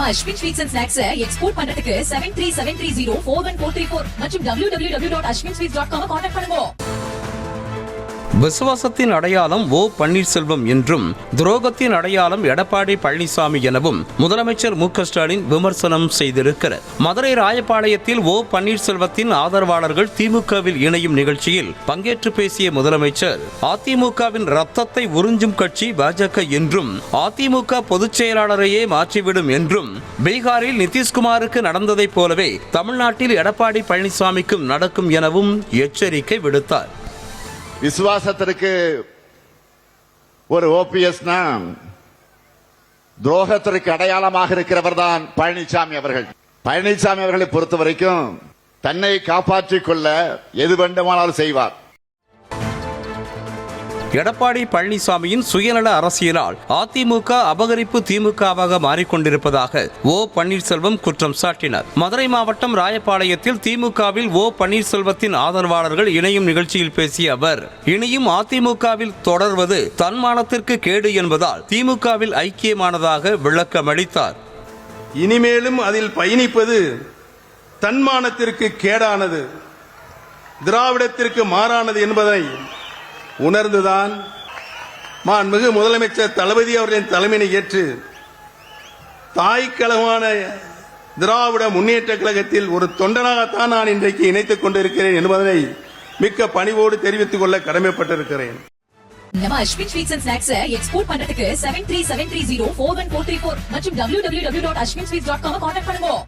நம்ம Ashwin sweets and snacks export பண்றதுக்கு 7373041434 மற்றும் www.ashwinsweets.com கான்டாக்ட் பண்ணுங்க. விசுவாசத்தின் அடையாளம் ஓ பன்னீர்செல்வம் என்றும் துரோகத்தின் அடையாளம் எடப்பாடி பழனிசாமி எனவும் முதலமைச்சர் மு.க.ஸ்டாலின் விமர்சனம் செய்திருக்கிறார். மதுரை ராயப்பாளையத்தில் ஓ பன்னீர்செல்வத்தின் ஆதரவாளர்கள் திமுகவில் இணையும் நிகழ்ச்சியில் பங்கேற்று பேசிய முதலமைச்சர் அதிமுகவின் ரத்தத்தை உறிஞ்சும் கட்சி பாஜக என்றும் அதிமுக பொதுச் செயலாளரையே மாற்றிவிடும் என்றும் பீகாரில் நிதிஷ்குமாருக்கு நடந்ததைப் போலவே தமிழ்நாட்டில் எடப்பாடி பழனிசாமிக்கும் நடக்கும் எனவும் எச்சரிக்கை விடுத்தார். விசுவாசத்திற்கு ஒரு ஓபிஎஸ்னா துரோகத்திற்கு அடையாளமாக இருக்கிறவர் தான் பழனிசாமி அவர்கள். பழனிசாமி அவர்களை பொறுத்த வரைக்கும் தன்னை காப்பாற்றிக் கொள்ள எது வேண்டுமானாலும் செய்வார். எடப்பாடி பழனிசாமியின் சுயநல அரசியலால் அதிமுக அபகரிப்பு திமுகவாக மாறிக்கொண்டிருப்பதாக ஓ பன்னீர்செல்வம் குற்றம் சாட்டினார். மதுரை மாவட்டம் ராயப்பாளையத்தில் திமுகவில் ஓ பன்னீர்செல்வத்தின் ஆதரவாளர்கள் இணையும் நிகழ்ச்சியில் பேசிய அவர், இனியும் அதிமுகவில் தொடர்வது தன்மானத்திற்கு கேடு என்பதால் திமுகவில் ஐக்கியமானதாக விளக்கமளித்தார். இனிமேலும் அதில் பயணிப்பது தன்மானத்திற்கு கேடானது, திராவிடத்திற்கு மாறானது என்பதை உணர்ந்துதான் மாண்புமிகு முதலமைச்சர் தளபதி அவர்களின் தலைமையை ஏற்று தாய்க்கழகமான திராவிட முன்னேற்ற கழகத்தில் ஒரு தொண்டனாகத்தான் நான் இன்றைக்கு இணைத்துக் கொண்டிருக்கிறேன் என்பதனை மிக்க பணிவோடு தெரிவித்துக் கொள்ள கடமைப்பட்டிருக்கிறேன். நம்ம Ashwin sweets and snacks export பண்றதுக்கு 7373041434 மற்றும் www.ashwinsweets.com கான்டாக்ட் பண்ணுங்க.